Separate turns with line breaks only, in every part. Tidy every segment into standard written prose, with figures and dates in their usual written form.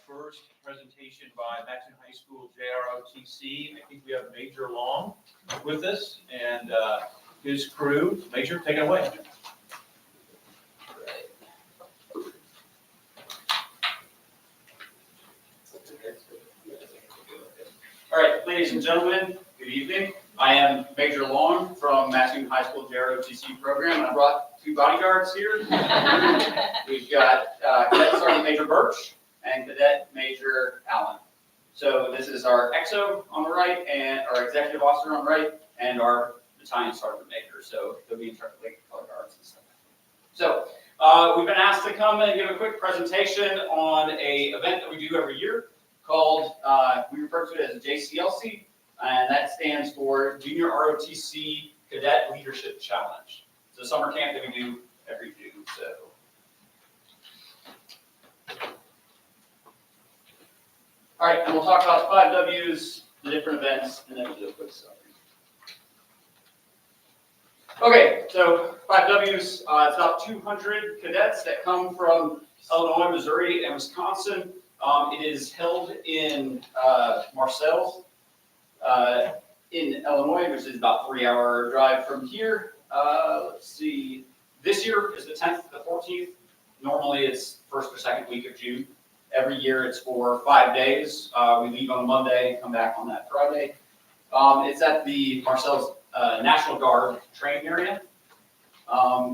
first presentation by Maxton High School JROTC. I think we have Major Long with us and his crew. Major, take it away.
All right, ladies and gentlemen, good evening. I am Major Long from Maxton High School JROTC program, and I brought two bodyguards here. We've got Cadet Sergeant Major Birch and Cadet Major Allen. So this is our XO on the right, and our executive officer on the right, and our battalion sergeant major. So they'll be in charge of the color guards and stuff. So we've been asked to come and give a quick presentation on an event that we do every year called, we refer to it as JCLC, and that stands for Junior ROTC Cadet Leadership Challenge. It's a summer camp that we do every June. So. All right, and we'll talk about the 5 Ws, the different events, and then we'll do a quick summary. Okay, so 5 Ws, it's about 200 cadets that come from Illinois, Missouri, and Wisconsin. It is held in Marseilles, in Illinois, which is about a 3-hour drive from here. Let's see, this year is the 10th to the 14th. Normally it's first or second week of June. Every year it's for 5 days. We leave on a Monday and come back on that Friday. It's at the Marseilles National Guard training area,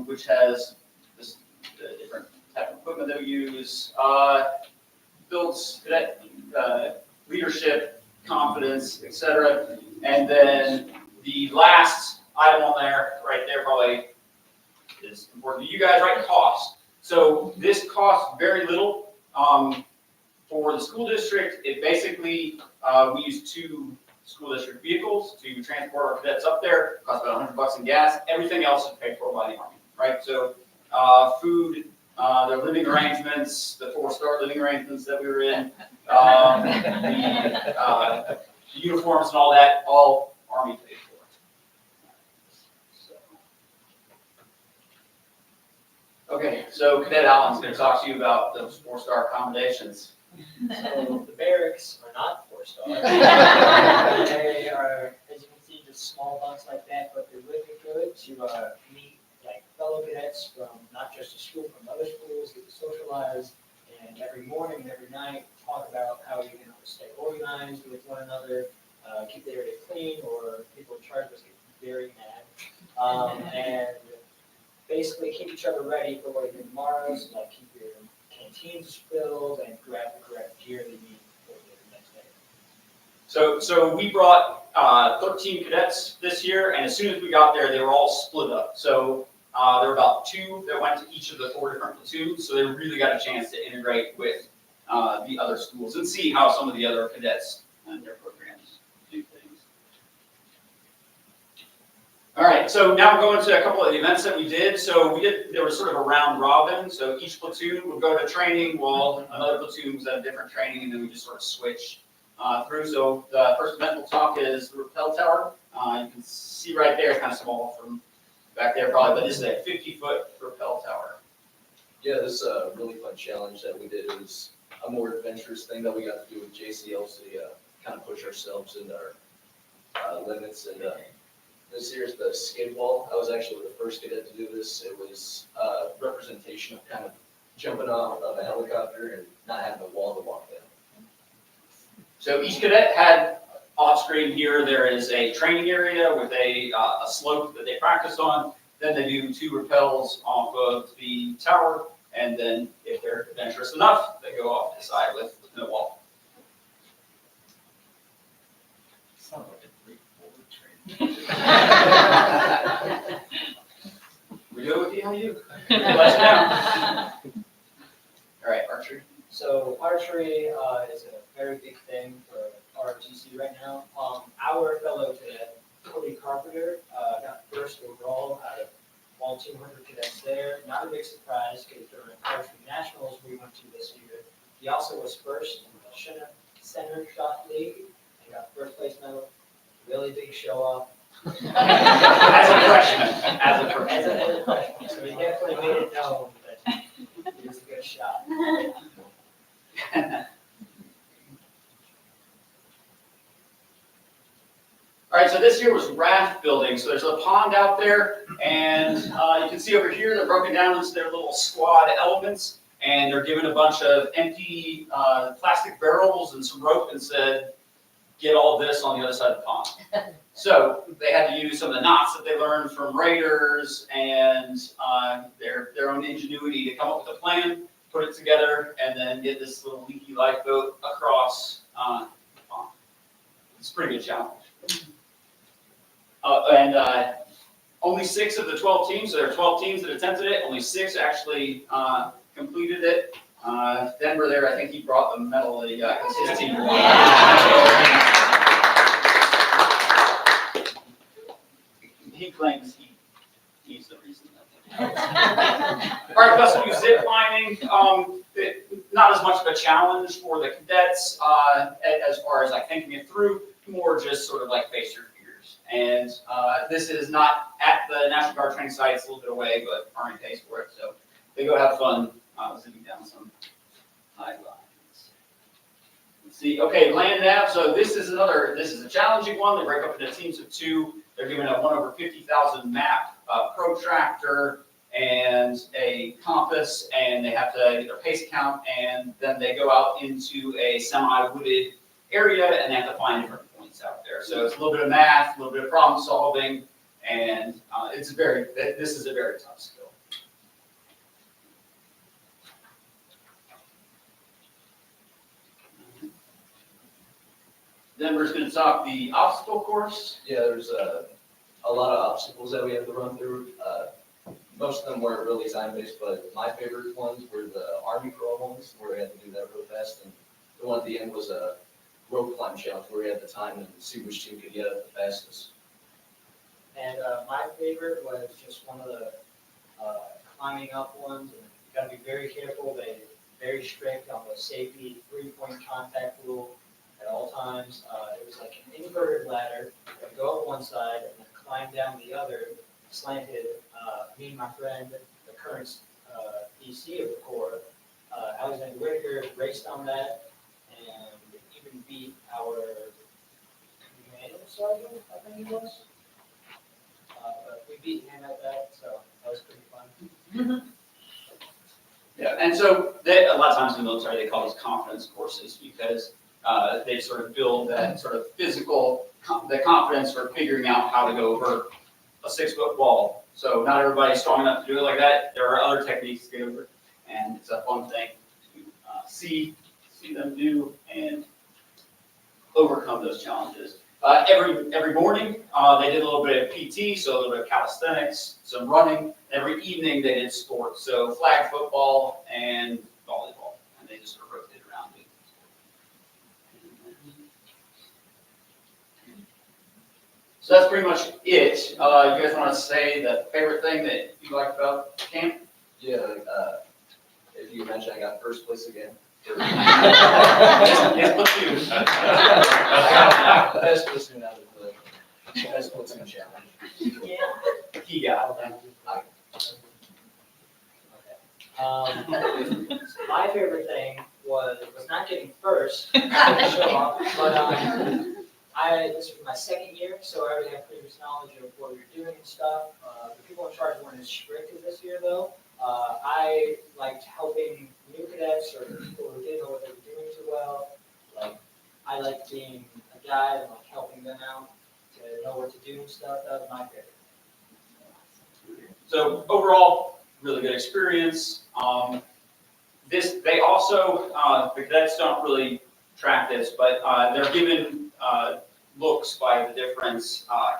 which has this different type of equipment that we use. Builds cadet leadership, confidence, etc. And then the last item on there, right there, probably is important to you guys, right? Cost. So this costs very little for the school district. It basically, we use 2 school district vehicles to transport our cadets up there. It costs about $100 in gas. Everything else is paid for by the Army, right? So food, their living arrangements, the 4-star living arrangements that we were in, the uniforms and all that, all Army paid for. Okay, so Cadet Allen's going to talk to you about those 4-star accommodations.
So the barracks are not 4-star. They are, as you can see, just small bunks like that, but they're really good to meet like fellow cadets from not just a school, from other schools, get to socialize, and every morning and every night talk about how you can stay organized with one another, keep the area clean, or people in charge of us get very mad, and basically keep each other ready for what you do tomorrow. So like keep your canteens filled and grab the correct gear that you need for the next day.
So we brought 13 cadets this year, and as soon as we got there, they were all split up. So there were about 2 that went to each of the 4 different platoons, so they really got a chance to integrate with the other schools and see how some of the other cadets and their programs do things. All right, so now we're going to a couple of the events that we did. So there was sort of a round robin. So each platoon would go to training while another platoon was at a different training, and then we just sort of switch through. So the first event we'll talk is the rappel tower. You can see right there, it's kind of small from back there probably, but this is a 50-foot rappel tower.
Yeah, this is a really fun challenge that we did. It was a more adventurous thing that we got to do with JCLC, kind of push ourselves into our limits. And this here's the skid wall. I was actually the first cadet to do this. It was a representation of kind of jumping out of a helicopter and not having a wall to walk down.
So each cadet had off screen here, there is a training area with a slope that they practice on. Then they do 2 rappels off of the tower, and then if they're adventurous enough, they go off the side with no wall.
Sounds like a 3-4 training.
We go with the IU. Let us know. All right, archery.
So archery is a very big thing for ROTC right now. Our fellow cadet, Cody Carpenter, got first overall out of all 200 cadets there. Not a big surprise because during archery nationals we went to this year, he also was first in the center shot league and got first place medal. Really big show off.
As a freshman. As a freshman.
So he definitely made it known that he was a good shot.
this year was raft building. So there's a pond out there, and you can see over here they're broken down into their little squad elements, and they're given a bunch of empty plastic barrels and some rope and said, get all this on the other side of the pond. So they had to use some of the knots that they learned from Raiders and their own ingenuity to come up with a plan, put it together, and then get this little leaky lifeboat across the pond. It's a pretty good challenge. Only 6 of the 12 teams, so there are 12 teams that attempted it, only 6 actually completed it. Denver there, I think he brought the medal that he got because his team won. He claims he's the reason. All right, let's do zip lining. Not as much of a challenge for the cadets as far as like thinking it through, more just sort of like face your fears. And this is not at the National Guard training site, it's a little bit away, but Army pays for it, so they go have fun zipping down some high lines. Let's see, okay, land nav. So this is a challenging one. They break up into teams of 2. They're given a 1/50,000 map, protractor, and a compass, and they have to get their pace count, and then they go out into a semi-wooded area, and they have to find different points out there. So it's a little bit of math, a little bit of problem solving, and this is a very tough skill. Denver's going to talk the obstacle course.
Yeah, there's a lot of obstacles that we have to run through. Most of them were really time-based, but my favorite ones were the Army Crawl ones, where we had to do that real fast. And the one at the end was a rope climb challenge, where we had the time and see which team could get up the fastest.
And my favorite was just one of the climbing up ones. And you got to be very careful. They're very strict on the safety 3-point contact rule at all times. It was like an inverted ladder. You would go up one side and then climb down the other, slanted. Me and my friend, the current DC of the Corps, Alexander Whitaker, raced on that and even beat our command sergeant, I think he was. But we beat him at that, so that was pretty fun.
Yeah, and so a lot of times in the military, they call these confidence courses because they sort of build that sort of physical, the confidence for figuring out how to go over a 6-foot wall. So not everybody's strong enough to do it like that. There are other techniques to get over it, and it's a fun thing to see them do and overcome those challenges. Every morning, they did a little bit of PT, so a little bit of calisthenics, some running. Every evening, they did sports, so flag football and volleyball, and they just sort of rotated around it. So that's pretty much it. You guys want to say the favorite thing that you liked about camp?
Yeah, if you mention I got first place again.
It's platoon.
Best platoon out of the best platoon challenge.
He got it.
My favorite thing was not getting first, to show off, but this was my second year, so I already have previous knowledge of what we were doing and stuff. The people in charge weren't as strict as this year, though. I liked helping new cadets or people who didn't know what they were doing too well. Like, I liked being a guide and like helping them out to know what to do and stuff. That was my favorite.
So overall, really good experience. They also, the cadets don't really track this, but they're given looks by the different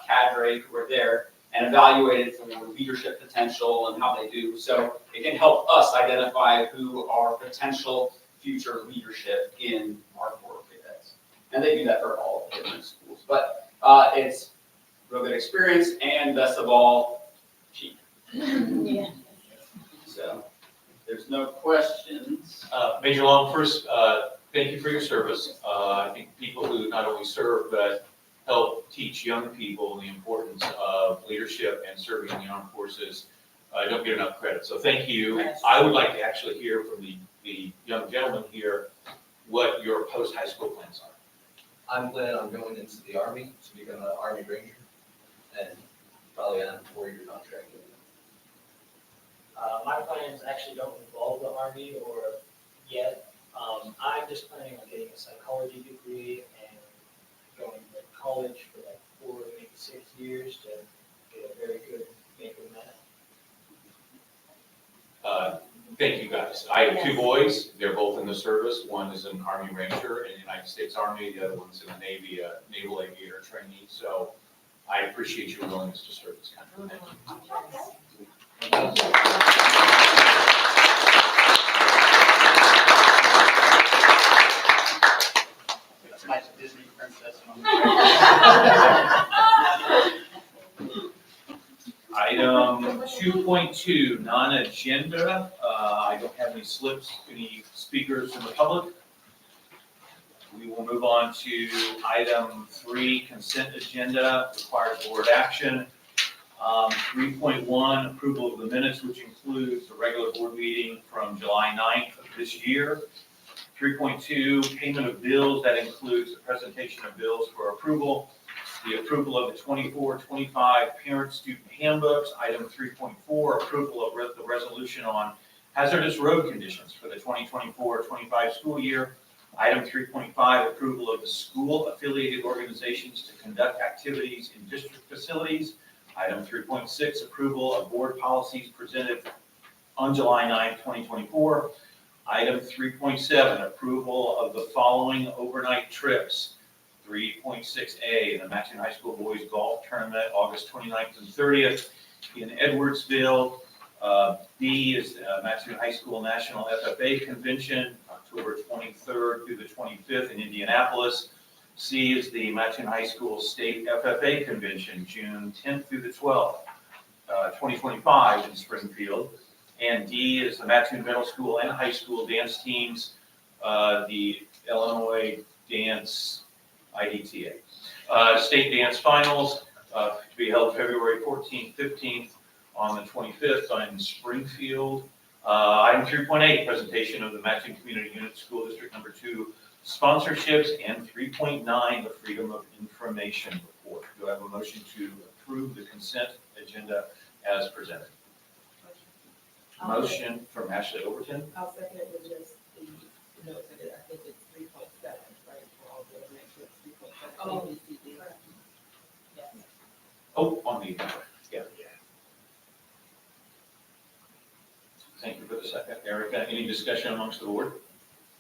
cadre who are there and evaluated for leadership potential and how they do. So it can help us identify who are potential future leadership in our Corps of Cadets. And they do that for all the different schools. But it's a real good experience, and best of all, cheap.
Yeah.
So if there's no questions.
Major Long, first, thank you for your service. I think people who not only serve, but help teach young people the importance of leadership and serving in the armed forces don't get enough credit. So thank you. I would like to actually hear from the young gentleman here what your post-high school plans are.
I'm planning on going into the Army to become an Army Ranger and probably on a 4-year contract.
My plans actually don't involve the Army or yet. I'm just planning on getting a psychology degree and going to college for like 4, maybe 6 years to get a very good make of math.
Thank you, guys. I have 2 boys. They're both in the service. One is an Army Ranger in the United States Army. The other one's in the Navy, a naval aviator trainee. So I appreciate your willingness to serve this country. Thank you.
That's my Disney princess.
Item 2.2, non-agenda. I don't have any slips, any speakers from the public. We will move on to item 3, consent agenda, requires board action. 3.1, approval of the minutes, which includes the regular board meeting from July 9th of this year. 3.2, payment of bills, that includes the presentation of bills for approval, the approval of the 24-25 parent-student handbooks. Item 3.4, approval of the resolution on hazardous road conditions for the 2024-25 school year. Item 3.5, approval of the school-affiliated organizations to conduct activities in district facilities. Item 3.6, approval of board policies presented on July 9, 2024. Item 3.7, approval of the following overnight trips. 3.6A, the Mattoon High School Boys Golf Tournament, August 29th and 30th in Edwardsville. B is Mattoon High School National FFA Convention, October 23rd through the 25th in Indianapolis. C is the Mattoon High School State FFA Convention, June 10th through the 12th, 2025 in Springfield. And D is the Mattoon Middle School and High School dance teams, the Illinois Dance IDTA. State dance finals to be held February 14th, 15th on the 25th in Springfield. Item 3.8, presentation of the Mattoon Community Unit School District Number 2 sponsorships, and 3.9, the Freedom of Information report. Do I have a motion to approve the consent agenda as presented? Motion from Ashley Overton.
I'll second it with just the notes that I think it's 3.7, right, for all the make sure it's 3.7.
Oh.
Yes.
Oh, on the agenda. Yeah. Thank you for the second. Erica, any discussion amongst the board?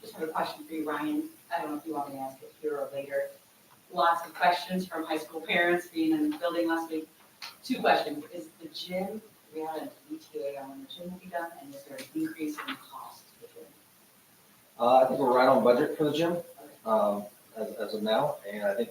Just have a question for you, Ryan. I don't know if you want me to ask it here or later. Lots of questions from high school parents being in the building last week. 2 questions. Is the gym, we had an ETA on when the gym will be done, and is there an increase in cost to the gym?
I think we're right on budget for the gym, as of now, and I think,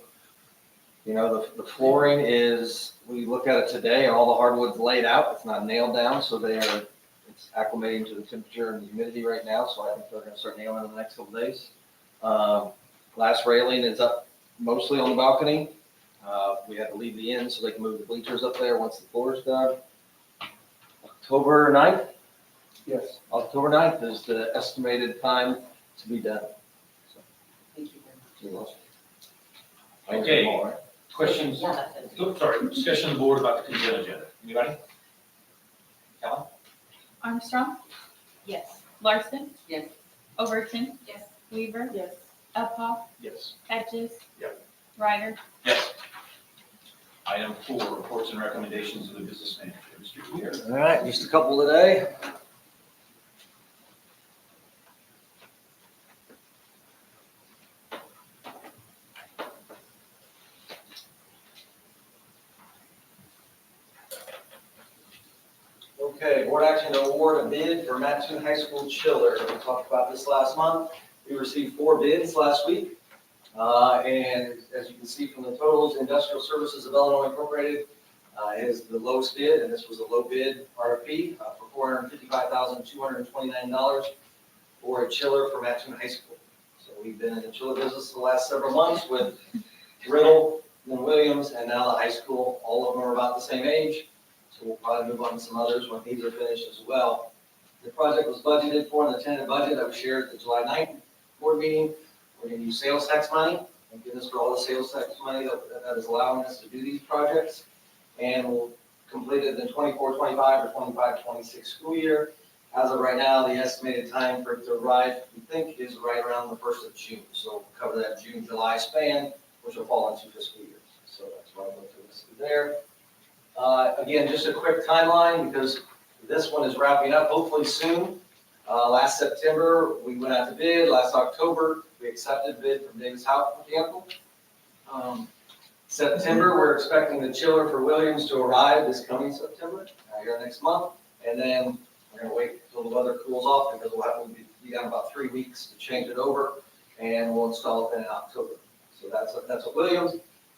you know, the flooring is, we look at it today, all the hardwood's laid out, it's not nailed down, so it's acclimating to the temperature and the humidity right now, so I think they're gonna start nailing it in the next couple days. Glass railing is up mostly on the balcony. We had to leave the inn so they can move the bleachers up there once the floor is done. October 9th? Yes. October 9th is the estimated time to be done.
Thank you very much.
You're welcome.
Okay.
All right.
Questions?
Yeah, that's it.
Oh, sorry, discussion on the board about the consent agenda. Anybody? Helen?
Armstrong,
Yes.
Larson.
Yes.
Overton,
Yes.
Weaver,
Yes.
Uphoff,
Yes.
Hedges.
Yep.
Ryder.
Yes. Item 4, reports and recommendations of the business manager. Mr. Weir.
All right, just a couple today. Okay, board action to award a bid for Mattoon High School chiller. We talked about this last month. We received 4 bids last week. And as you can see from the totals, Industrial Services of Illinois Incorporated is the lowest bid, and this was a low bid RFP for $455,229 for a chiller for Mattoon High School. So we've been in the chiller business the last several months with Riddle, then Williams, and now the high school. All of them are about the same age, so we'll probably move on to some others when these are finished as well. The project was budgeted for in the tentative budget that was shared at the July 9th board meeting. We're going to use sales tax money, Thank goodness for all the sales tax money that is allowing us to do these projects. And we'll complete it in 24-25 or 25-26 school year. As of right now, the estimated time for it to arrive, we think, is right around the 1st of June. So we'll cover that June-July span, which will fall into fiscal years. So that's why I went through this there. Again, just a quick timeline, because this one is wrapping up hopefully soon. Last September, we went out to bid. Last October, we accepted bid from Davis House Mechanical. September, we're expecting the chiller for Williams to arrive this coming September, here next month. And then we're gonna wait until the weather cools off, because we got about 3 weeks to change it over, and we'll install it in October. So that's a Williams.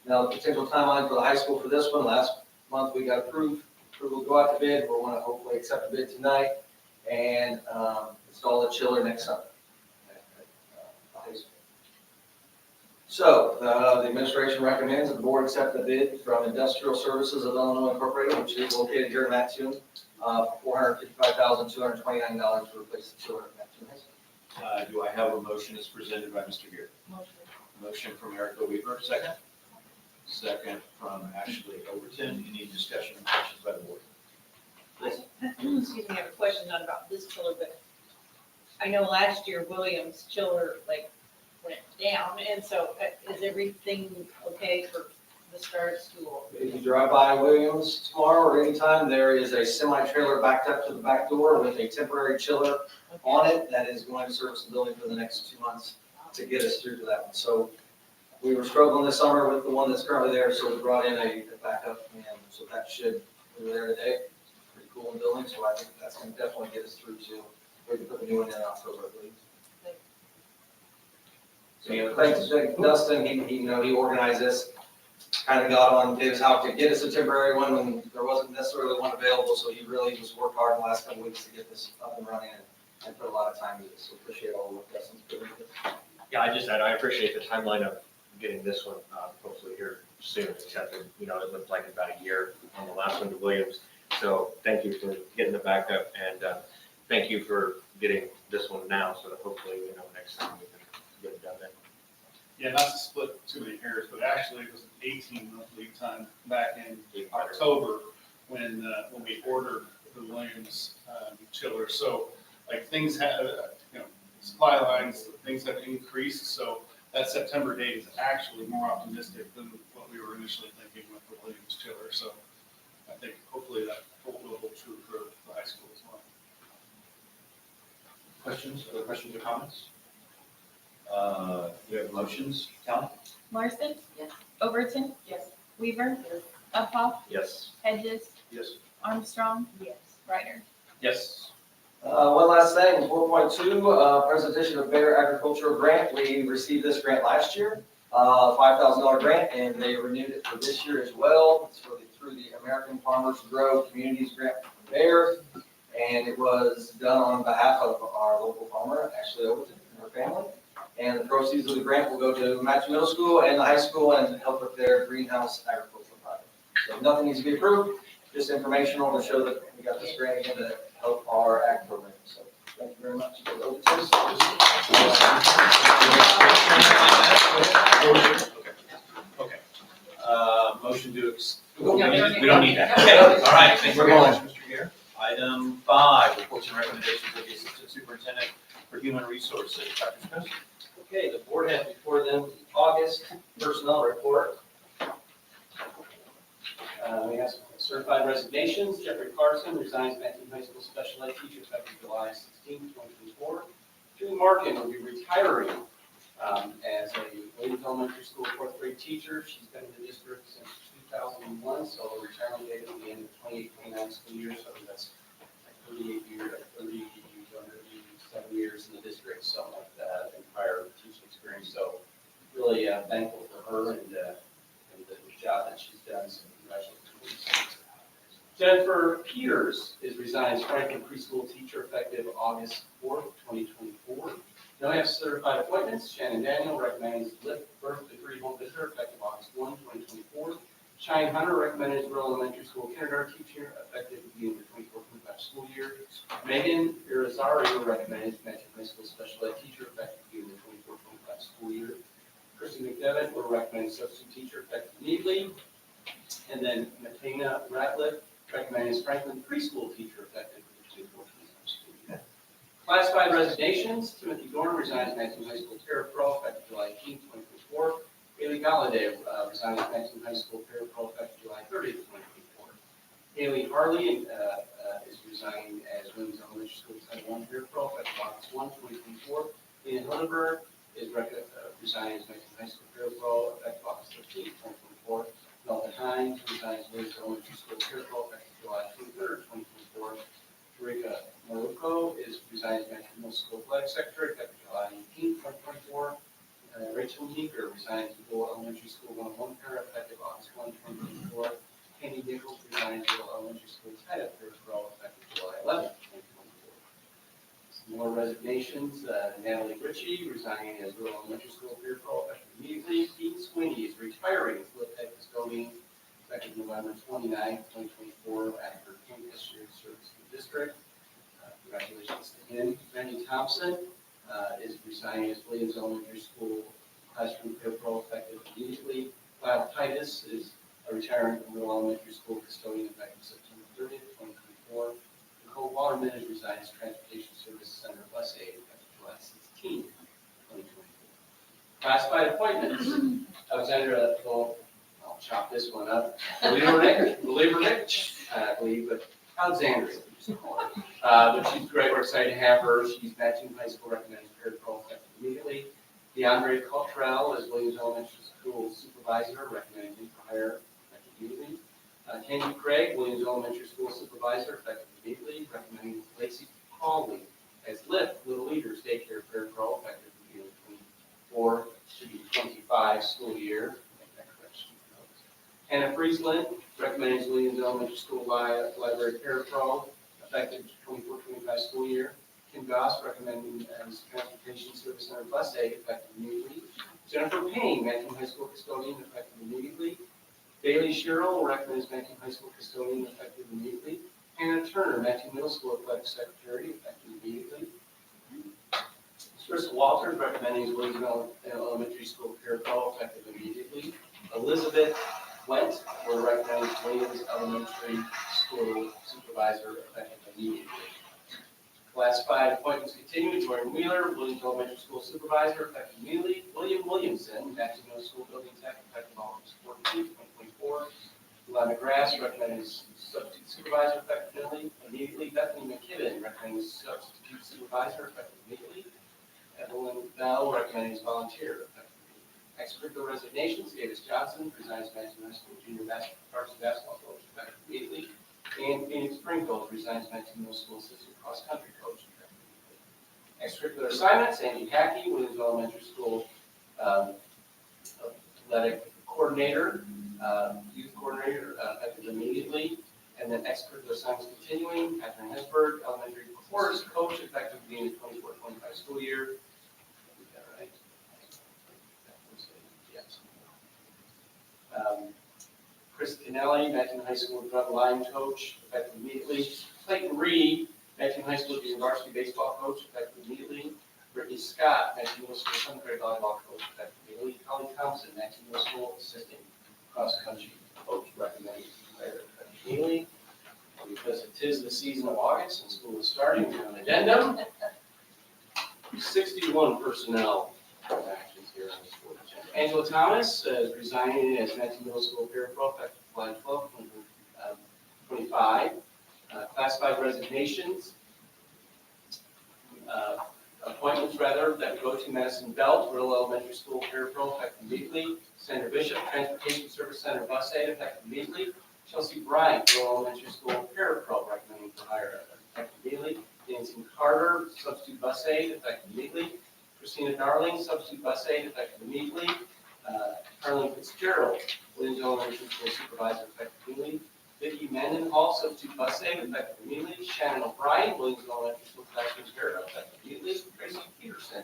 Now, the potential timeline for the high school for this one, last month we got approval to go out to bid. We're gonna hopefully accept the bid tonight and install the chiller next summer at the high school. So, the administration recommends that the board accept the bid from Industrial Services of Illinois Incorporated, which is located here in Mattoon, for $455,229 to replace the chiller at Mattoon High School.
Do I have a motion as presented by Mr. Gear? Motion from Erica Weaver, second. Second from Ashley Overton. Any discussion or questions by the board?
Excuse me, I have a question, not about this chiller, but I know last year Williams chiller went down, and so is everything okay for the start of school?
If you drive by Williams tomorrow or anytime, there is a semi-trailer backed up to the back door with a temporary chiller on it that is going to service the building for the next 2 months to get us through to that one. So we were struggling this summer with the one that's currently there, so we brought in a backup, and so that we were there today. Pretty cool in the building, so I think that's going to definitely get us through to, we can put the new one in October, I believe. So thanks to Dustin, he organized this, kind of got on Davis House to get us a temporary one when there wasn't necessarily one available, so he really was worked hard in the last couple of weeks to get this up and running and put a lot of time into this, so appreciate all the work Dustin's put into this.
Yeah, I appreciate the timeline of getting this one, hopefully here soon, except, it looked like about a year on the last one to Williams. So thank you for getting the backup, and thank you for getting this one now, so that hopefully, next time we can get it done then.
Yeah, not to split too many hairs, but actually it was an 18-month lead time back in October when we ordered the Williams chiller. So like things have, supply lines, things have increased. So that September date is actually more optimistic than what we were initially thinking with the Williams chiller. So I think hopefully that will hold true for the high school as well.
Other questions or comments? We have motions. Kelly?
Larson?
Yes.
Overton?
Yes.
Weaver? Uphoff?
Yes.
Hedges?
Yes.
Armstrong?
Yes.
Ryder?
Yes.
One last thing, 4.2, presentation of Bear Agricultural Grant. We received this grant last year, $5,000 grant, and they renewed it for this year as well. It's through the American Farmers Grow Communities Grant from Bear, and it was done on behalf of our local farmer, Ashley Overton, and her family. And the proceeds of the grant will go to Mattoon Middle School and the high school and help with their greenhouse agricultural project. So nothing needs to be approved, just informational to show that we got this grant again to help our ag program. So thank you very much.
Okay. Motion to, we don't need that. Okay, all right, thank you very much, Mr. Gear. Item 5, reports and recommendations of the Assistant Superintendent for Human Resources. Dr. Smith?
Okay, the board has before them the August personnel report. We have some certified resignations. Jeffrey Carson resigns Mattoon High School special ed teacher effective July 16, 2024. Julie Markin will be retiring as a Williams Elementary School fourth grade teacher. She's been in the district since 2001, so her retirement date will be in the 28-29 school year, so that's like 37 years in the district, something like that, and prior teaching experience. So really thankful for her and the job that she's done. So congratulations. Jennifer Peters is resigning as Franklin preschool teacher effective August 4th, 2024. Now we have certified appointments. Shannon Daniel recommends Lift birth degree home visitor effective August 1, 2024. Shine Hunter recommended rural elementary school kindergarten teacher effective beginning of the 24-25 school year. Megan Irazario recommended Mattoon High School special ed teacher effective beginning of the 24-25 school year. Kristen McDonough
Devitt, we're recommending substitute teacher effective immediately. And then Matena Ratliff, recommending as Franklin preschool teacher effective for the 24-25 school year. Classified resignations, Timothy Dorn resigns Maximum High School parapro effective July 18, 2024. Haley Galladay resigns Maximum High School parapro effective July 30, 2024. Haley Harley is resigning as Williams Elementary School Title I parapro effective August 1, 2024. Ian Hunterberg is resigning as Maximum High School parapro effective August 13, 2024. Melvin Hines resigns Williams Elementary School parapro effective July 23, 2024. Rika Maruko is resigning as Maximum Middle School Athletic Secretary effective July 18, 2024. Rachel Meeker resigns Lowell Elementary School 101 para effective August 1, 2024. Kenny Nichols resigns Lowell Elementary School title parapro effective July 11, 2024. Some more resignations. Natalie Ritchie resigning as Lowell Elementary School parapro effective immediately. Keaton Sweeney is retiring as Lip Head Custodian effective November 29, 2024 after 10 years service in the district. Congratulations to him. Benny Thompson is resigning as Williams Elementary School classroom parapro effective immediately. Clyde Titus is retiring from Middle Elementary School custodian effective September 30, 2024. Nicole Waterman is resigning as Transportation Service Center bus aide effective July 16, 2024. Classified appointments. Alexandra, I'll chop this one up. Believe it or not, I believe, but Alexandria, just call her. But she's great. We're excited to have her. She's Matching High School recommending parapro effective immediately. DeAndre Cottrell is Williams Elementary School supervisor, recommending him for hire effective immediately. Candy Craig, Williams Elementary School supervisor, effective immediately, recommending Lacey Crawley as LIFT, Little Leaders Daycare parapro, effective immediately 24 to be 25 school year. Make that correction. Hannah Friesland, recommending Williams Elementary School library parapro, effective 24-25 school year. Kim Goss, recommending as Transportation Service Center bus aide, effective immediately. Jennifer Payne, Matthew High School custodian, effective immediately. Bailey Sherrill, recommends Matthew High School custodian, effective immediately. Hannah Turner, Matthew Middle School athletic secretary, effective immediately. Chris Walters, recommending Williams Elementary School parapro, effective immediately. Elizabeth Went, we're recommending Williams Elementary School supervisor, effective immediately. Classified appointments continue. Jordan Wheeler, Williams Elementary School supervisor, effective immediately. William Williamson, Matthew Middle School building tech, effective August 14, 2024. Lana Grass, recommended substitute supervisor, effective immediately. Bethany McKibben, recommended substitute supervisor, effective immediately. Evelyn Bell, recommended volunteer, effective immediately. Extracurricular resignations. Davis Johnson resigns Matthew High School junior varsity basketball coach, effective immediately. And Phoenix Springfield resigns Matthew Middle School assistant cross-country coach. Extracurricular assignments, Andy Hackey, Williams Elementary School athletic coordinator, youth coordinator, effective immediately. And then extracurricular assignments continuing, Catherine Hesberg, elementary chorus coach, effective beginning of 24-25 school year. Is that right? Yes. Chris Canelli, Matthew High School drum line coach, effective immediately. Clayton Reed, Matthew High School junior varsity baseball coach, effective immediately. Brittany Scott, Matthew Middle School seventh grade volleyball coach, effective immediately. Holly Thompson, Matthew Middle School assistant cross country coach, recommended effective immediately. Because it is the season of August and school is starting, we have an addendum. 61 personnel actions here on this board agenda. Angela Thomas is resigning as Matthew Middle School parapro effective July 12, 2025. Classified resignations, appointments rather, that go to Madison Belt, Rural Elementary School parapro effective immediately. Sandra Bishop, Transportation Service Center bus aide effective immediately. Chelsea Bryant, Rural Elementary School parapro, recommending for hire effective immediately. Nancy Carter, substitute bus aide, effective immediately. Christina Darling, substitute bus aide, effective immediately. Carlene Fitzgerald, Williams Elementary School supervisor, effective immediately. Vicki Mendenhall, substitute bus aide, effective immediately. Shannon O'Brien, Williams Elementary School classroom para, effective immediately. Tracy Peterson,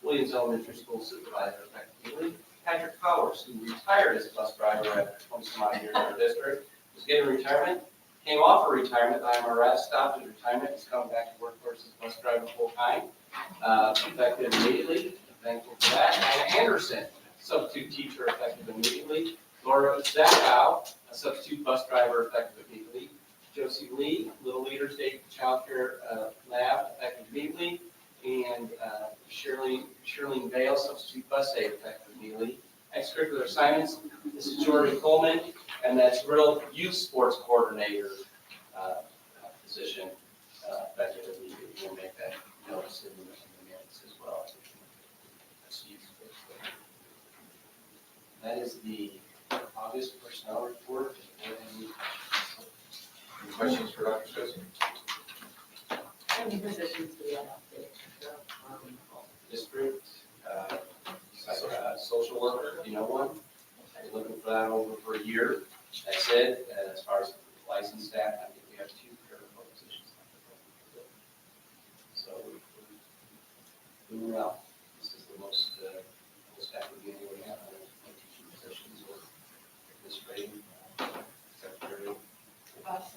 Williams Elementary School supervisor, effective immediately. Patrick Powers, who retired as a bus driver after 20-some-odd years in our district, was getting retirement, came off of retirement, IMRS, stopped his retirement, he's coming back to workforce as a bus driver full-time, effective immediately, thankful for that. Anna Anderson, substitute teacher effective immediately. Laura Zachow, a substitute bus driver effective immediately. Josie Lee, Little Leaders Day Child Care Lab effective immediately. And Shirlene Vale, substitute bus aide effective immediately. Extracurricular assignments, this is Jordan Coleman, and that's Real Youth Sports Coordinator position effective immediately. We'll make that notice in the minutes as well. That's youth sports. That is the August personnel report.
Any questions for Dr. Stossel?
How many positions do we have updated?
District, social worker, you know one? I've been looking for that over for a year. That's it. As far as licensed staff, I think we have 2 clerical positions. So we're doing well. This is the most staff we've been able to have on teaching positions or administrating, secretary.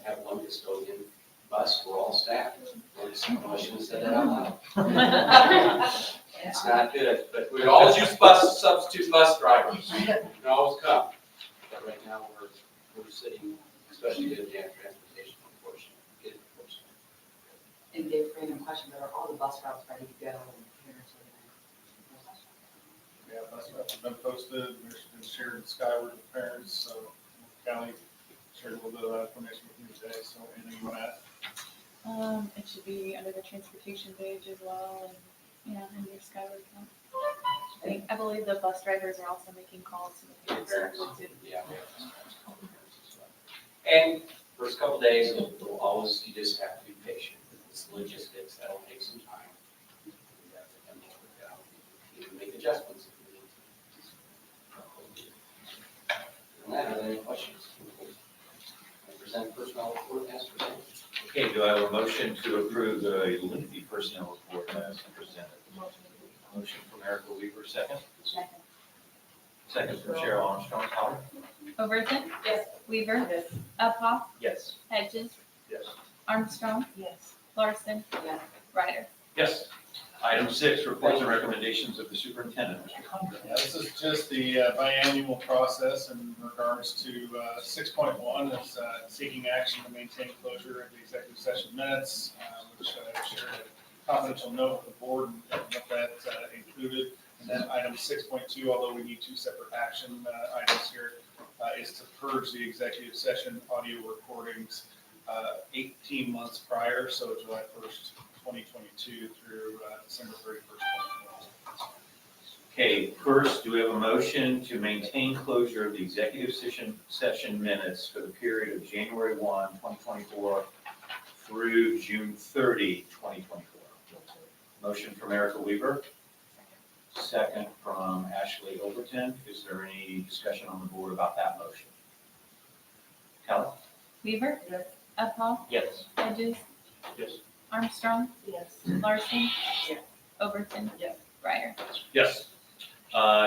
Have 1 custodian. Bus, we're all staff. I shouldn't have said that out loud. It's not good, but we always use substitute bus drivers. You can always come. But right now, we're sitting, especially in the transportation, unfortunately.
And Dave, random question, but are all the bus routes ready to go? And parents are
Yeah, bus routes have been posted, there's been shared with Skyward with parents, so Callie shared a little bit of that information with me today, so anything you want to add?
It should be under the transportation page as well, and, in your Skyward account. I believe the bus drivers are also making calls to the parents.
Yeah. And first couple days, it'll always, you just have to be patient. It's logistics, that'll take some time. You have to kind of work out, you can make adjustments if you need to. And that, are there any questions? I present personnel report as presented.
Okay, do I have a motion to approve the lengthy personnel report as presented? Motion from Erica Weaver, second.
Second.
Second from Cheryl Armstrong. Howard?
Overton.
Yes.
Weaver.
Yes.
Uphoff.
Yes.
Hedges.
Yes.
Armstrong.
Yes.
Larson.
Yes.
Ryder.
Yes. Item 6, reports and recommendations of the superintendent. Mr. Condon.
Yeah, this is just the biannual process in regards to 6.1 is seeking action to maintain closure of the executive session minutes, which I shared a confidential note with the board and what that included. And then item 6.2, although we need 2 separate action items here, is to purge the executive session audio recordings 18 months prior, so July 1st, 2022 through December 31st, 2021.
Okay, first, do we have a motion to maintain closure of the executive session minutes for the period of January 1, 2024 through June 30, 2024? Motion from Erica Weaver. Second from Ashley Overton. Is there any discussion on the board about that motion? Kelly?
Weaver.
Yes.
Uphoff.
Yes.
Hedges.
Yes.
Armstrong.
Yes.
Larson.
Yes.
Overton.
Yes.
Ryder.
Yes.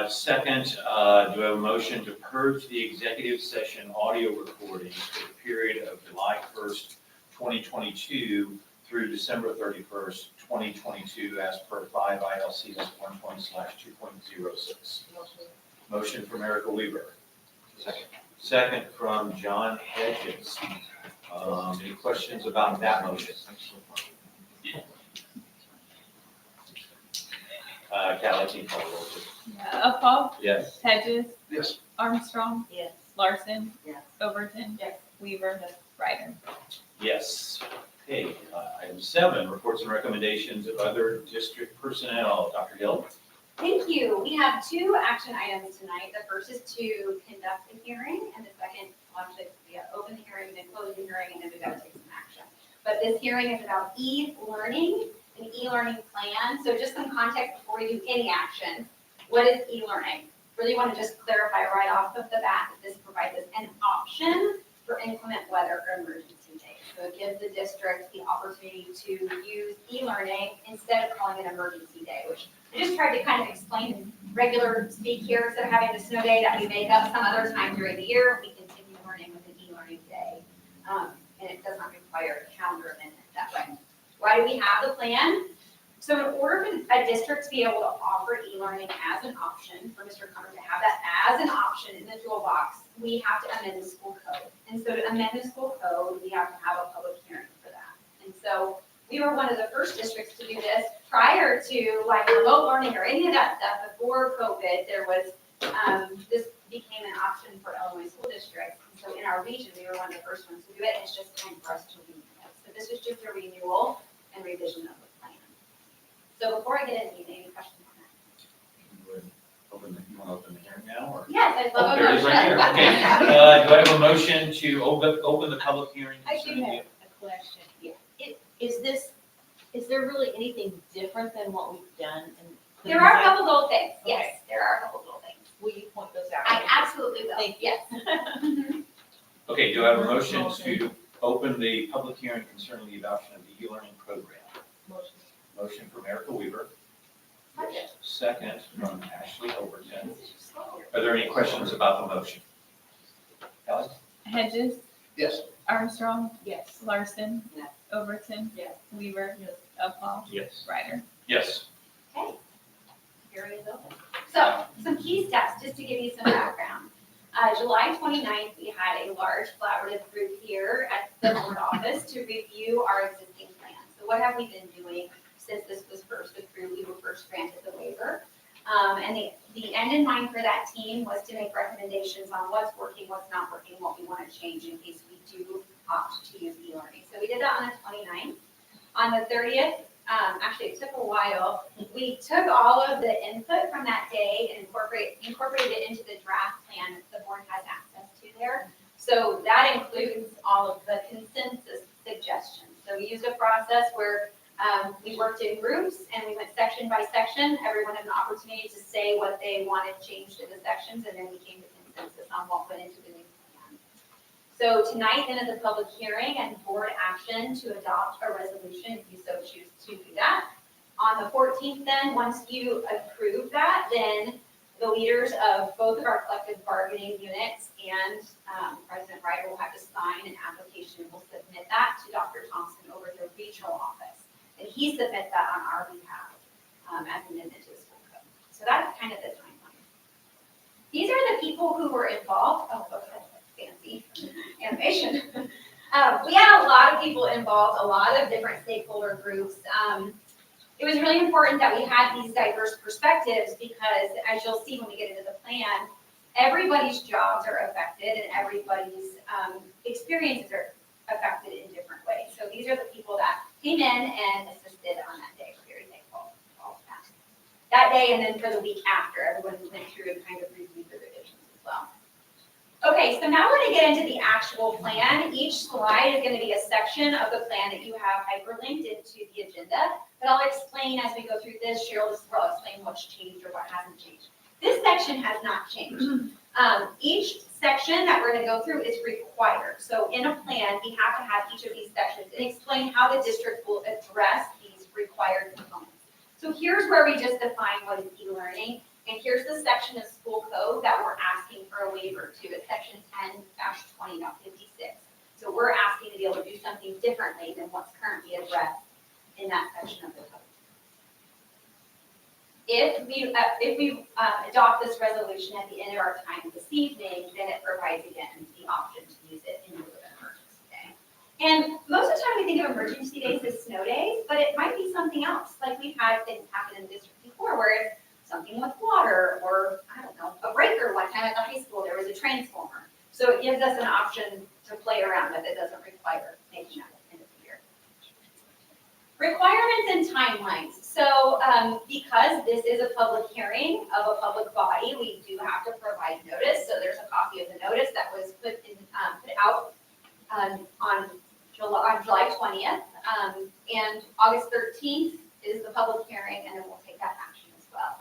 Second, do I have a motion to purge the executive session audio recordings for the period of July 1st, 2022 through December 31st, 2022 as per 5 ILCS 120/2.06. Motion from Erica Weaver. Second. Second from John Hedges. Any questions about that motion? Callie, can you call the roll, please?
Uphoff.
Yes.
Hedges.
Yes.
Armstrong.
Yes.
Larson.
Yes.
Overton.
Yes.
Weaver. Ryder.
Yes. Okay, item 7, reports and recommendations of other district personnel. Dr. Hill?
Thank you. We have 2 action items tonight. The first is to conduct the hearing, and the second, actually, we have open the hearing, then close the hearing, and then we've got to take some action. But this hearing is about e-learning, an e-learning plan. So just some context before we do any action. What is e-learning? Really want to just clarify right off of the bat that this provides us an option for inclement weather or emergency days. So it gives the district the opportunity to use e-learning instead of calling it an emergency day, which I just tried to kind of explain in regular speak here, instead of having a snow day that we make up some other time during the year, we continue learning with an e-learning day. And it does not require a calendar amendment that way. Why do we have the plan? So in order for a district to be able to offer e-learning as an option, for Mr. Cummer to have that as an option in the toolbox, we have to amend the school code. And so to amend the school code, we have to have a public hearing for that. And so we were one of the first districts to do this prior to like remote learning or any of that stuff. Before COVID, there was, this became an option for Illinois school districts. And so in our region, we were one of the first ones to do it, and it's just time for us to renew it. So this is just a renewal and revision of the plan. So before I get into any questions on that?
You want to open the hearing now, or?
Yes, I'd love a
There it is
motion.
right here. Okay. Do I have a motion to open the public hearing?
I do have a question. Is there really anything different than what we've done?
There are a couple little things, yes, there are a couple little things.
Will you point those out?
I absolutely will,
Thank you.
yes.
Okay, do I have a motion to open the public hearing concerning the adoption of the e-learning program?
Motion.
Motion from Erica Weaver,
Second.
second from Ashley Overton. Are there any questions about the motion? Kelly?
Hedges,
Yes.
Armstrong,
Yes.
Larson.
Yes.
Overton.
Yes.
Weaver.
Yes.
Uphaul.
Yes.
Ryder.
Yes.
Okay. Hearing is open. So, some key steps, just to give you some background. July 29th, we had a large collaborative group here at the board office to review our existing plan. So what have we been doing since this was first approved? We were first granted the waiver. And the end in mind for that team was to make recommendations on what's working, what's not working, what we want to change in case we do opt to use e-learning. So we did that on the 29th. On the 30th, actually it took a while, we took all of the input from that day and incorporated it into the draft plan that the board has access to there. So that includes all of the consensus suggestions. So we used a process where we worked in groups and we went section by section. Everyone had an opportunity to say what they wanted changed in the sections, and then we came to consensus on what went into the new plan. So tonight then is a public hearing and board action to adopt a resolution if you so choose to do that. On the 14th then, once you approve that, then the leaders of both of our collective bargaining units and President Ryder will have to sign an application. We'll submit that to Dr. Thompson over at the regional office. And he submits that on our behalf as an amendment to the school code. So that's kind of the timeline. These are the people who were involved. Oh, okay, fancy animation. We had a lot of people involved, a lot of different stakeholder groups. It was really important that we had these diverse perspectives because, as you'll see when we get into the plan, everybody's jobs are affected and everybody's experiences are affected in different ways. So these are the people that came in and assisted on that day. We're very thankful for all of that. That day and then for the week after, everyone went through and kind of reviewed the revisions as well. Okay, so now we're going to get into the actual plan. Each slide is going to be a section of the plan that you have hyperlinked into the agenda. But I'll explain as we go through this. Cheryl will explain what's changed or what hasn't changed. This section has not changed. Each section that we're going to go through is required. So in a plan, we have to have each of these sections and explain how the district will address these required components. So here's where we just define what is e-learning. And here's the section of school code that we're asking for a waiver to. It's section 10-20.56. So we're asking to be able to do something differently than what's currently addressed in that section of the code. If we adopt this resolution at the end of our time this evening, then it provides again the option to use it in lieu of an emergency day. And most of the time we think of emergency days as snow days, but it might be something else. Like we've had things happen in the district before where it's something with water or, I don't know, a breaker. One time at the high school, there was a transformer. So it gives us an option to play around with. It doesn't require making that end of the year. Requirements and timelines. So because this is a public hearing of a public body, we do have to provide notice. So there's a copy of the notice that was put out on July 20th. And August 13th is the public hearing, and then we'll take that action as well.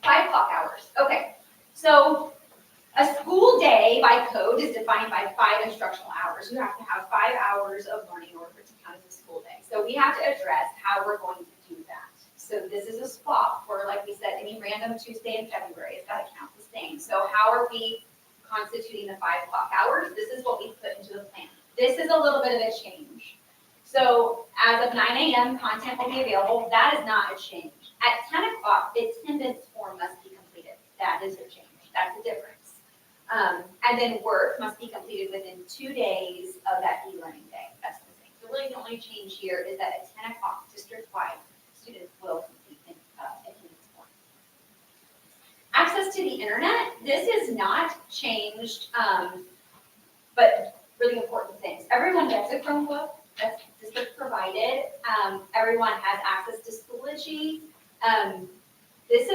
5 o'clock hours. Okay, so a school day by code is defined by 5 instructional hours. You have to have 5 hours of learning in order for it to count as a school day. So we have to address how we're going to do that. So this is a swap for, like we said, any random Tuesday in February. It's got to count the same. So how are we constituting the 5 o'clock hours? This is what we put into the plan. This is a little bit of a change. So as of 9 a.m., content will be available. That is not a change. At 10 o'clock, the attendance form must be completed. That is a change. That's a difference. And then work must be completed within 2 days of that e-learning day. That's the thing. So really the only change here is that at 10 o'clock, district-wide, students will complete attendance form. Access to the internet, this is not changed, but really important things. Everyone gets a Chromebook. That's district provided. Everyone has access to Schoology. This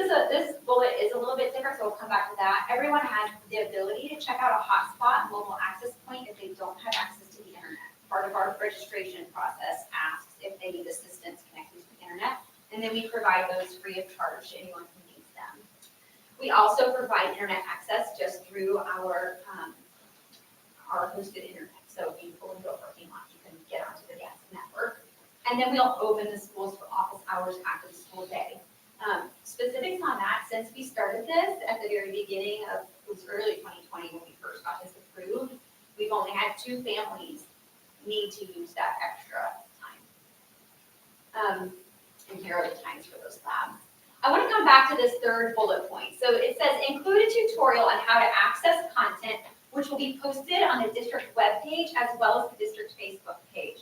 bullet is a little bit different, so we'll come back to that. Everyone has the ability to check out a hotspot mobile access point if they don't have access to the internet. Part of our registration process asks if they need assistance connecting to the internet, and then we provide those free of charge to anyone who needs them. We also provide internet access just through our hosted internet. So if you pull into a parking lot, you can get onto the gas network. And then we'll open the schools for office hours after the school day. Specifics on that, since we started this at the very beginning of, it was early 2020 when we first got this approved, we've only had 2 families need to use that extra time. And here are the times for those labs. I want to come back to this third bullet point. So it says include a tutorial on how to access content, which will be posted on the district webpage as well as the district Facebook page.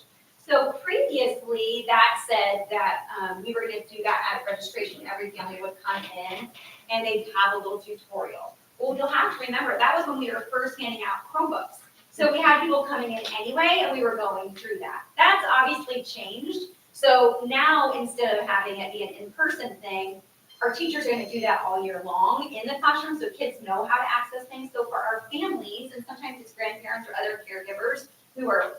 So previously, that said that we were going to do that at registration. Every family would come in and they'd have a little tutorial. Well, you'll have to remember, that was when we were first handing out Chromebooks. So we had people coming in anyway, and we were going through that. That's obviously changed. So now, instead of having it be an in-person thing, our teachers are going to do that all year long in the classroom so kids know how to access things. So for our families, and sometimes it's grandparents or other caregivers who are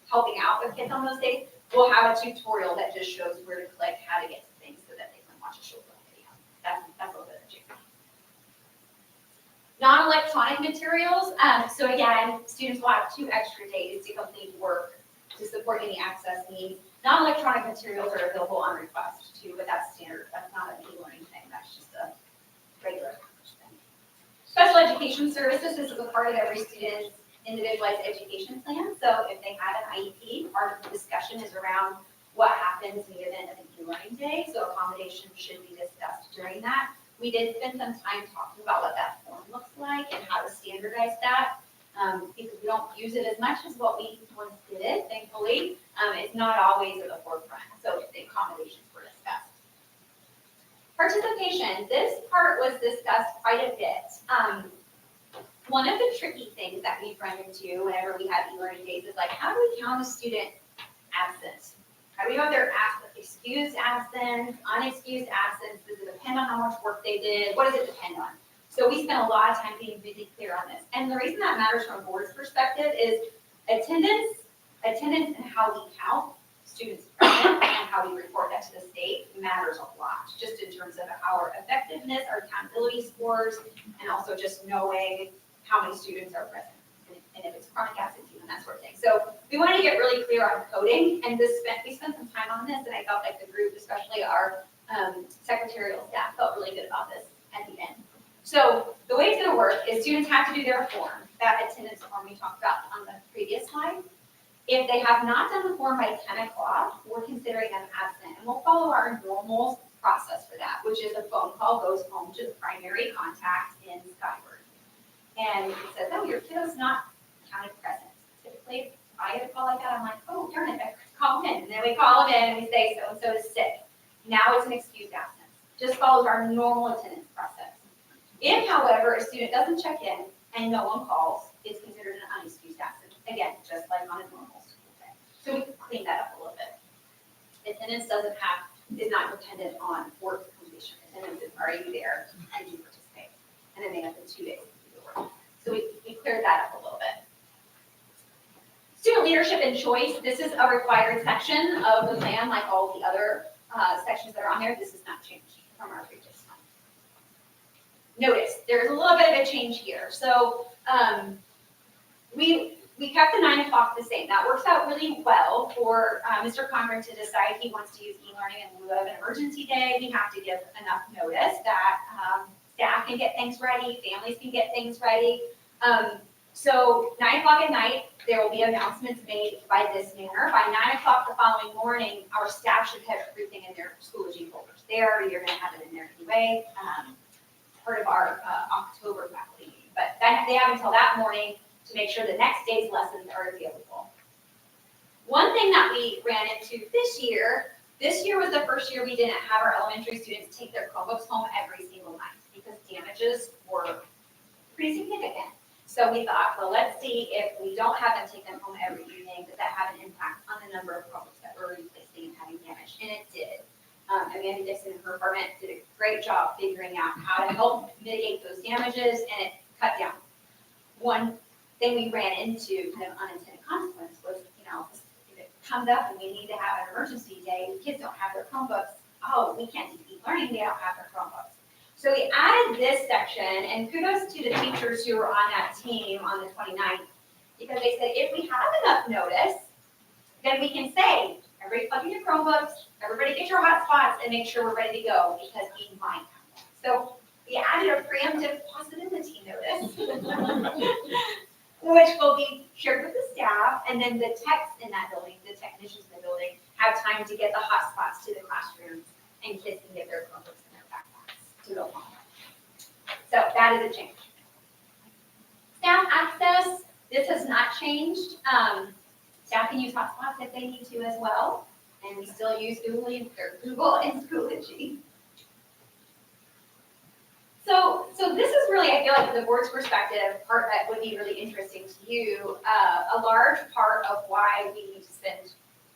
helping out with kids on those days, we'll have a tutorial that just shows where to click, how to get to things so that they can watch a short video. That's a little bit of a change. Non-electronic materials. So again, students will have 2 extra days to complete work to support any access needs. Non-electronic materials are available on request too, but that's standard. That's not an e-learning thing. That's just a regular thing. Special education services. This is a part of every student's individualized education plan. So if they have an IEP, part of the discussion is around what happens in the event of an e-learning day. So accommodation should be discussed during that. We did spend some time talking about what that form looks like and how to standardize that. Because we don't use it as much as what we once did, thankfully. It's not always at the forefront. So the accommodations were discussed. Participation. This part was discussed quite a bit. One of the tricky things that we've run into whenever we have e-learning days is like, how do we count a student absent? How do we know if they're excused absence, unexcused absence? Does it depend on how much work they did? What does it depend on? So we spent a lot of time being really clear on this. And the reason that matters from a board's perspective is attendance and how we count students present and how we report that to the state matters a lot, just in terms of our effectiveness, our accountability scores, and also just knowing how many students are present, and if it's chronic absenteeism and that sort of thing. So we wanted to get really clear on coding, and we spent some time on this, and I felt like the group, especially our secretarial staff, felt really good about this at the end. So the way it's going to work is students have to do their form, that attendance form we talked about on the previous slide. If they have not done the form by 10 o'clock, we're considering them absent, and we'll follow our normal process for that, which is a phone call goes home to the primary contact in Skyward. And it says, oh, your kiddo's not counted present. Typically, if I get a call like that, I'm like, oh, darn it, I call them in. And then we call them in and we say, so-and-so is sick. Now it's an excused absence. Just follows our normal attendance process. If, however, a student doesn't check in and no one calls, it's considered an unexcused absence. Again, just like on a normal school day. So we can clean that up a little bit. Attendance is not dependent on work completion. Attendance is, are you there and do you participate? And then they have the 2 days to do the work. So we cleared that up a little bit. Student leadership and choice. This is a required section of the plan, like all the other sections that are on there. This is not changed from our previous one. Notice, there's a little bit of a change here. So we kept the 9 o'clock the same. That works out really well for Mr. Conran to decide he wants to use e-learning in lieu of an emergency day. We have to give enough notice that staff can get things ready, families can get things ready. So 9 o'clock at night, there will be announcements made by this manner. By 9 o'clock the following morning, our staff should have everything in their Schoology folders. They already are gonna have it in there anyway, part of our October faculty meeting. But they have until that morning to make sure the next day's lessons are available. One thing that we ran into this year was the first year we didn't have our elementary students take their Chromebooks home every single night because damages were pretty significant. So we thought, well, let's see if we don't have them take them home every evening, does that have an impact on the number of Chromebooks that we're replacing and having damaged? And it did. Amanda Dixon and her department did a great job figuring out how to help mitigate those damages, and it cut down. One thing we ran into, kind of unintended consequence, was, if it comes up and we need to have an emergency day, the kids don't have their Chromebooks, oh, we can't do e-learning, they don't have their Chromebooks. So we added this section, and kudos to the teachers who were on that team on the 29th, because they said, if we have enough notice, then we can say, everybody plug in your Chromebooks, everybody get your hotspots, and make sure we're ready to go, because we might have them. So we added a preemptive possibility notice, which will be shared with the staff, and then the techs in that building, the technicians in the building, have time to get the hotspots to the classrooms, and kids can get their Chromebooks in their backpacks to go home. So that is a change. Staff access, this has not changed. Staff can use hotspots if they need to as well, and we still use Google and Schoology. So this is really, I feel like, from the board's perspective, part that would be really interesting to you. A large part of why we need to spend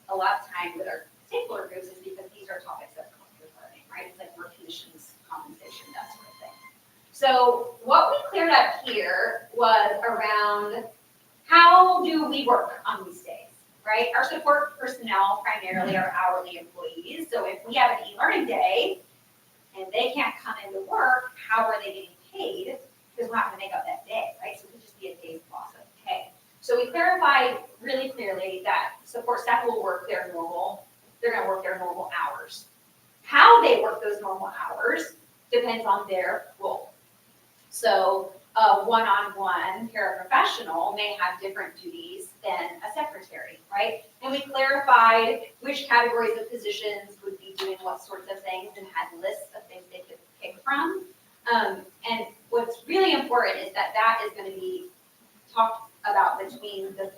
a lot of time with our stakeholder groups is because these are topics of collective learning, right? It's like work conditions, compensation, that sort of thing. So what we cleared up here was around how do we work on these days, right? Our support personnel primarily are hourly employees. So if we have an e-learning day and they can't come into work, how are they getting paid? Because we're not gonna make up that day, right? So it could just be a day's loss of pay. So we clarified really clearly that support staff will work they're gonna work their normal hours. How they work those normal hours depends on their role. So a one-on-one paraprofessional may have different duties than a secretary, right? And we clarified which categories of positions would be doing what sorts of things and had lists of things they could pick from. And what's really important is that that is going to be talked about between the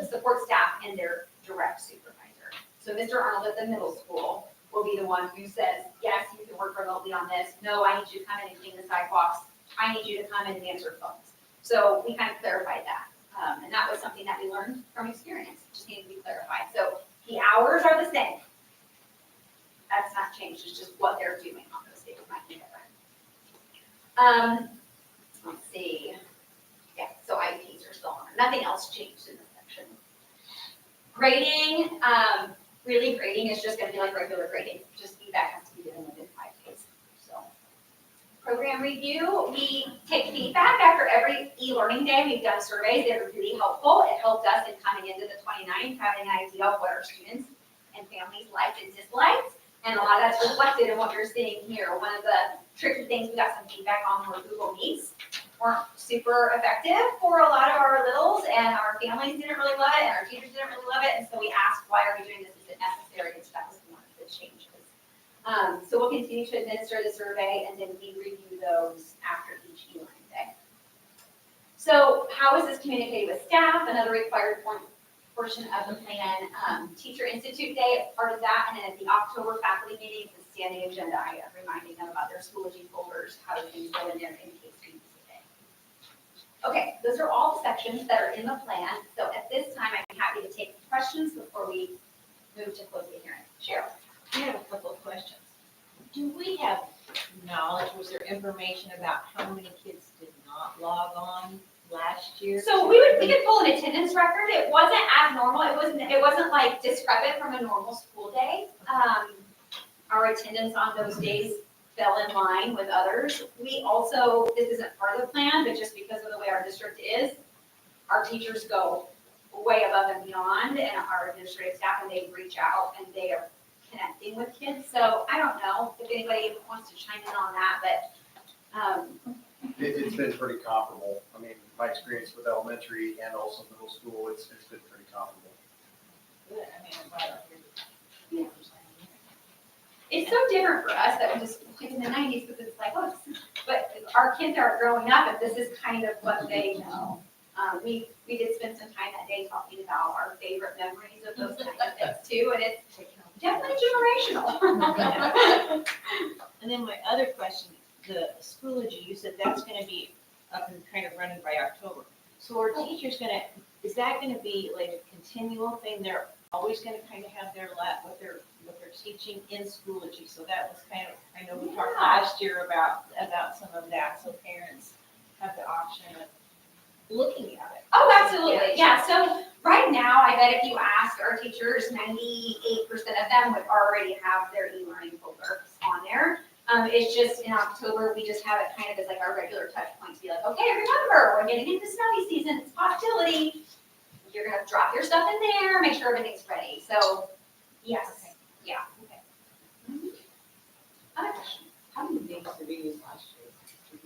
support staff and their direct supervisor. So Mr. Arnold at the middle school will be the one who says, yes, you can work remotely on this. No, I need you to come in and clean the sidewalks. I need you to come in and answer phones. So we kind of clarified that. And that was something that we learned from experience. It just needed to be clarified. So the hours are the same. That's not changed. It's just what they're doing on those days might be different. Let's see. Yeah, so IEPs are still on. Nothing else changed in this section. Grading, really grading is just gonna be like regular grading. Just feedback has to be given within 5 days. So program review, we take feedback after every e-learning day. We've done surveys that are really helpful. It helped us in coming into the 29th, having an idea of what our students and families liked and disliked. And a lot of that's reflected in what you're seeing here. One of the tricky things we got some feedback on were Google Meets weren't super effective for a lot of our littles, and our families didn't really love it, and our teachers didn't really love it, and so we asked, why are we doing this? Is it necessary? And so that was one of the changes. So we'll continue to administer the survey, and then we review those after each e-learning day. So how is this communicated with staff? Another required portion of the plan, Teacher Institute Day, part of that, and then at the October faculty meeting, it's a standing agenda item, reminding them about their Schoology folders, how do things go in there in case we use the day. Okay, those are all the sections that are in the plan. So at this time, I'm happy to take questions before we move to close the hearing. Cheryl.
I have a couple of questions. Do we have knowledge, was there information about how many kids did not log on last year?
So we could pull an attendance record. It wasn't abnormal. It wasn't like discrepant from a normal school day. Our attendance on those days fell in line with others. We also, this isn't part of the plan, but just because of the way our district is, our teachers go way above and beyond, and our administrative staff, and they reach out and they are connecting with kids. So I don't know if anybody wants to chime in on that, but
It's been pretty comparable. I mean, my experience with elementary and also middle school, it's been pretty comparable.
Good, I mean, I'm glad to hear.
It's so different for us that we just, like in the nineties, because it's like, oh, this is, but our kids are growing up and this is kind of what they know. We did spend some time that day talking about our favorite memories of those kind of things too, and it's definitely generational.
And then my other question, the Schoology, you said that's gonna be up and kind of running by October. So are teachers gonna, is that gonna be like a continual thing? They're always gonna kind of have their what they're teaching in Schoology. So that was kind of, I know we talked last year about some of that, so parents have the option of looking at it.
Oh, absolutely, yeah, so right now, I bet if you ask our teachers, 98% of them would already have their e-learning folders on there. It's just in October, we just have it kind of as like our regular touch point to be like, okay, remember, we're getting into snowy season, it's hostility. You're gonna drop your stuff in there, make sure everything's ready, so, yes,
Okay.
yeah.
Mm-hmm. Other question, how many days did we use last year?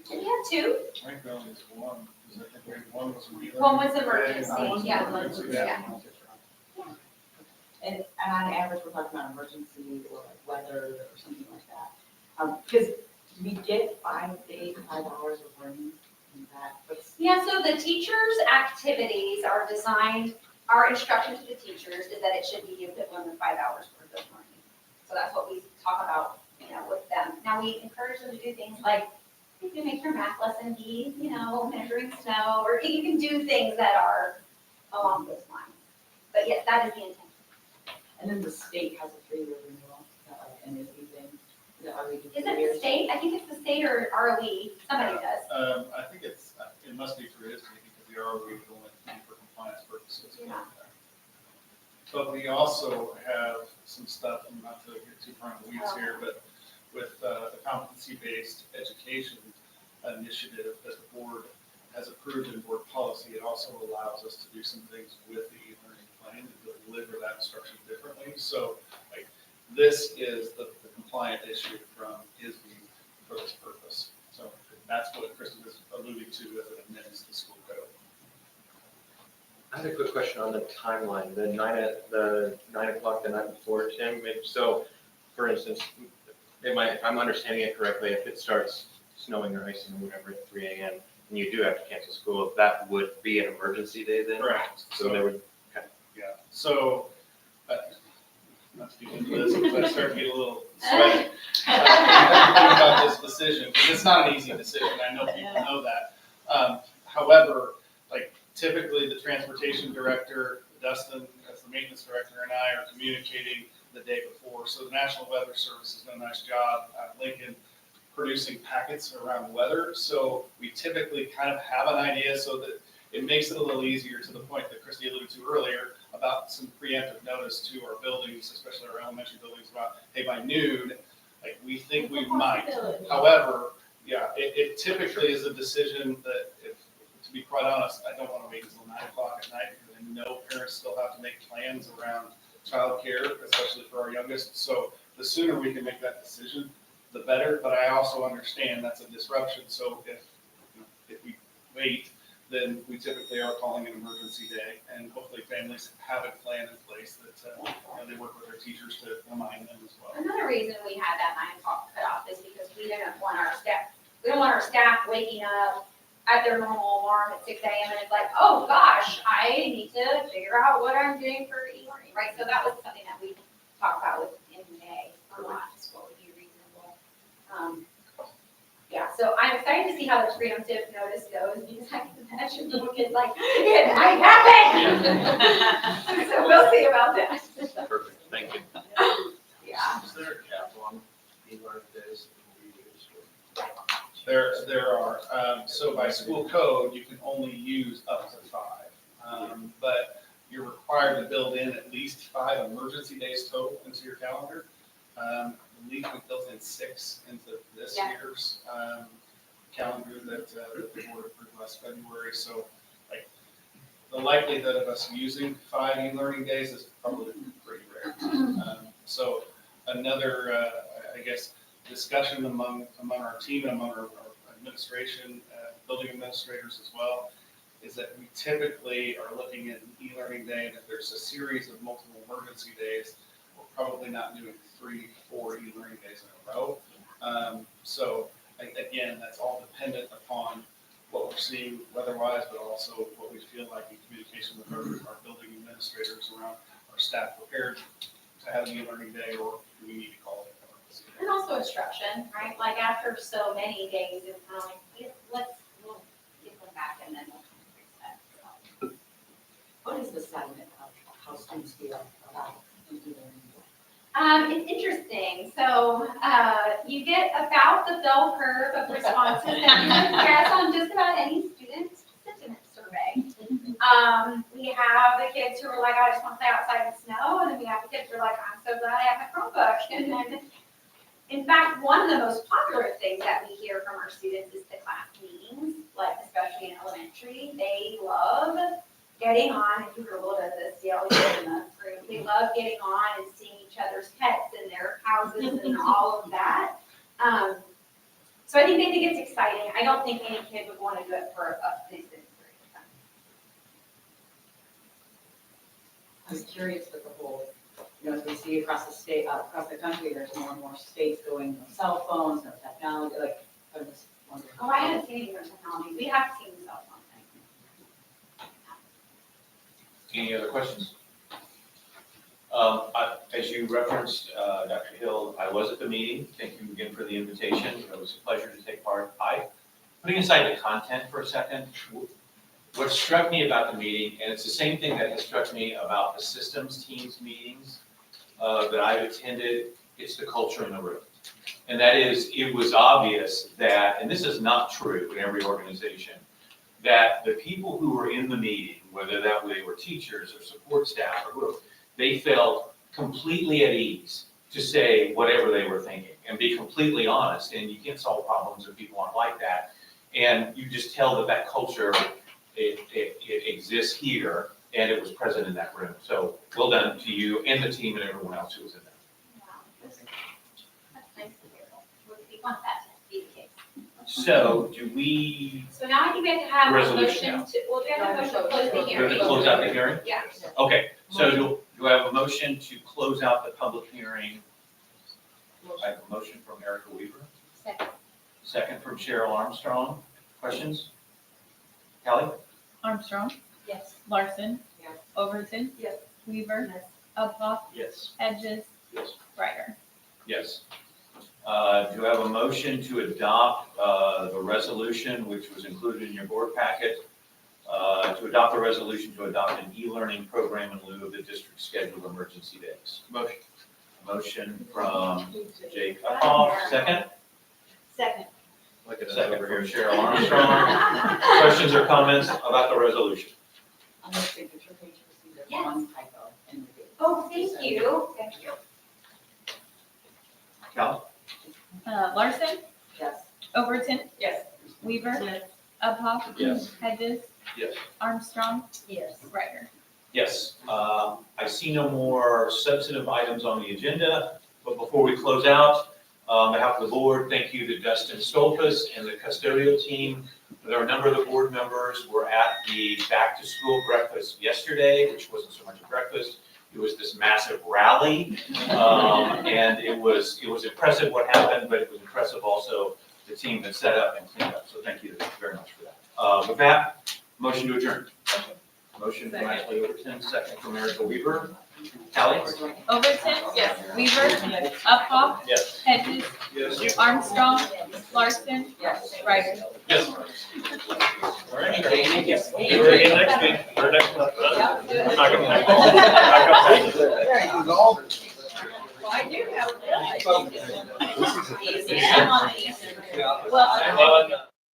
Did we have two?
I think we only used one, because I think we had one was a re-learning.
One was
day,
emergency,
and one was
yeah.
emergency,
Yeah.
And on average, we're talking about emergency or like weather or something like that. Because we get 5 days, 5 hours of learning in that.
Yeah, so the teachers' activities are designed, our instruction to the teachers is that it should be the equivalent of 5 hours worth of learning. So that's what we talk about, with them. Now, we encourage them to do things like, you can make your math lesson be, measuring snow, or you can do things that are along those lines. But yes, that is the intent.
And then the state has a 3-year renewal, and is even,
Is it the state? I think it's the state or ROE, somebody does.
I think it must be through ISTE because the ROE would only be for compliance purposes.
Yeah.
But we also have some stuff, not to get too far in the weeds here, but with the competency-based education initiative that the board has approved in board policy, it also allows us to do some things with the e-learning plan to deliver that instruction differently. So like this is the compliant issue from ISBE for this purpose. So that's what Kristen is alluding to as it amends the school code.
I have a quick question on the timeline, the 9 o'clock the night before, Tim. So, for instance, if I'm understanding it correctly, if it starts snowing or icing or whatever at 3 a.m. and you do have to cancel school, that would be an emergency day then?
Correct.
So there would,
Yeah, so, not to get into this, but I start to get a little sweaty about this decision, because it's not an easy decision, I know people know that. However, like typically the transportation director, Dustin, as the maintenance director, and I are communicating the day before. So the National Weather Service has done a nice job at Lincoln producing packets around weather. So we typically kind of have an idea so that it makes it a little easier, to the point that Christy alluded to earlier about some preemptive notice to our buildings, especially our elementary buildings, about, hey, by noon, like we think we might. However, yeah, it typically is a decision that, if, to be quite honest, I don't want to wait until 9 o'clock at night, because I know parents still have to make plans around childcare, especially for our youngest. So the sooner we can make that decision, the better. But I also understand that's a disruption. So if we wait, then we typically are calling an emergency day, and hopefully families have a plan in place that they work with their teachers to remind them as well.
Another reason we had that 9 o'clock cutoff is because we don't want our staff waking up at their normal alarm at 6 a.m. and it's like, oh gosh, I need to figure out what I'm doing for e-learning, right? So that was something that we talked about with in May, or last, what would be reasonable. Yeah, so I'm excited to see how the preemptive notice goes, because I can imagine little kids like, it might happen. So we'll see about that.
perfect, thank you.
Yeah.
Is there a cap on e-learning days that we use?
There are. So by school code, you can only use up to 5. But you're required to build in at least 5 emergency days total into your calendar. I believe we built in 6 into this year's calendar that the board approved last February. So like the likelihood of us using 5 e-learning days is probably pretty rare. So another, I guess, discussion among our team and among our administration, building administrators as well, is that we typically are looking at an e-learning day, and if there's a series of multiple emergency days, we're probably not doing 3-4 e-learning days in a row. So again, that's all dependent upon what we're seeing weather-wise, but also what we feel like in communication with our building administrators around our staff prepared to have an e-learning day, or do we need to call it an emergency day?
And also instruction, right? Like after so many days, it's kind of like, we'll get them back and then we'll kind of reset. So.
What is the sentiment of how students feel about e-learning?
It's interesting. So you get about the bell curve of responses that you would guess on just about any student sentiment survey. We have the kids who are like, I just want to play outside in the snow, and then we have the kids who are like, I'm so glad I have my Chromebook. And then, in fact, one of the most popular things that we hear from our students is the class meetings, like especially in elementary. They love getting on, if you Google does this, see all the kids in the room, they love getting on and seeing each other's pets in their houses and all of that. So I think they think it's exciting. I don't think any kid would want to do it for a extended period of time.
I was curious with the whole, as we see across the state, across the country, there's more and more states going with cell phones, no technology, like, I was wondering.
Oh, I haven't seen any more technology. We have seen cell phone things.
Any other questions? As you referenced, Dr. Hill, I was at the meeting. Thank you again for the invitation. It was a pleasure to take part. Putting aside the content for a second, what struck me about the meeting, and it's the same thing that has struck me about the systems teams meetings that I've attended, it's the culture in the room. And that is, it was obvious that, and this is not true in every organization, that the people who were in the meeting, whether that they were teachers or support staff or whoever, they felt completely at ease to say whatever they were thinking and be completely honest. And you can't solve problems if people aren't like that. And you just tell that that culture, it exists here, and it was present in that room. So well done to you and the team and everyone else who was in there.
Wow, that's nice to hear. We want that to be the case.
So do we,
So now I think we have to have a
Resolution
motion
now.
to, well, we have a motion to close the
do we have
hearing.
to close out the hearing?
Yeah.
Okay, so do I have a motion to close out the public hearing? I have a motion from Erica Weaver,
Second.
second from Cheryl Armstrong. Questions? Kelly?
Armstrong,
Yes.
Larson.
Yes.
Overton.
Yes.
Weaver.
Yes.
Uphoff.
Yes.
Hedges.
Yes.
Ryder.
Yes. Do I have a motion to adopt the resolution, which was included in your board packet, to adopt the resolution to adopt an e-learning program in lieu of the district scheduled emergency days?
Motion.
Motion from Jake Uphoff, second.
Second.
Look at that
Second
over
from
here.
Cheryl Armstrong. Questions or comments about the resolution?
On the signature page, you see there's
Yes.
one typo in the date.
Oh, thank you. Thank you.
Cal?
Larson.
Yes.
Overton.
Yes.
Weaver.
Yes.
Uphoff.
Yes.
Hedges.
Yes.
Armstrong.
Yes.
Ryder.
Yes. I see no more substantive items on the agenda, but before we close out, on behalf of the board, thank you to Dustin Stolfus and the custodial team. There are a number of the board members were at the back-to-school breakfast yesterday, which wasn't so much a breakfast. It was this massive rally, and it was impressive what happened, but it was impressive also the team that set up and cleaned up. So thank you very much for that. With that, motion to adjourn. Motion from Ashley Overton, second from Erica Weaver. Callie?
Overton.
Yes.
Weaver. Uphoff.
Yes.
Hedges.
Yes.
Armstrong. Larson.
Yes.
Ryder.
Yes.
All right. Get ready next week, or next month.
Yeah.
I'm not gonna take all. Back up.
Well, I do have.
Well,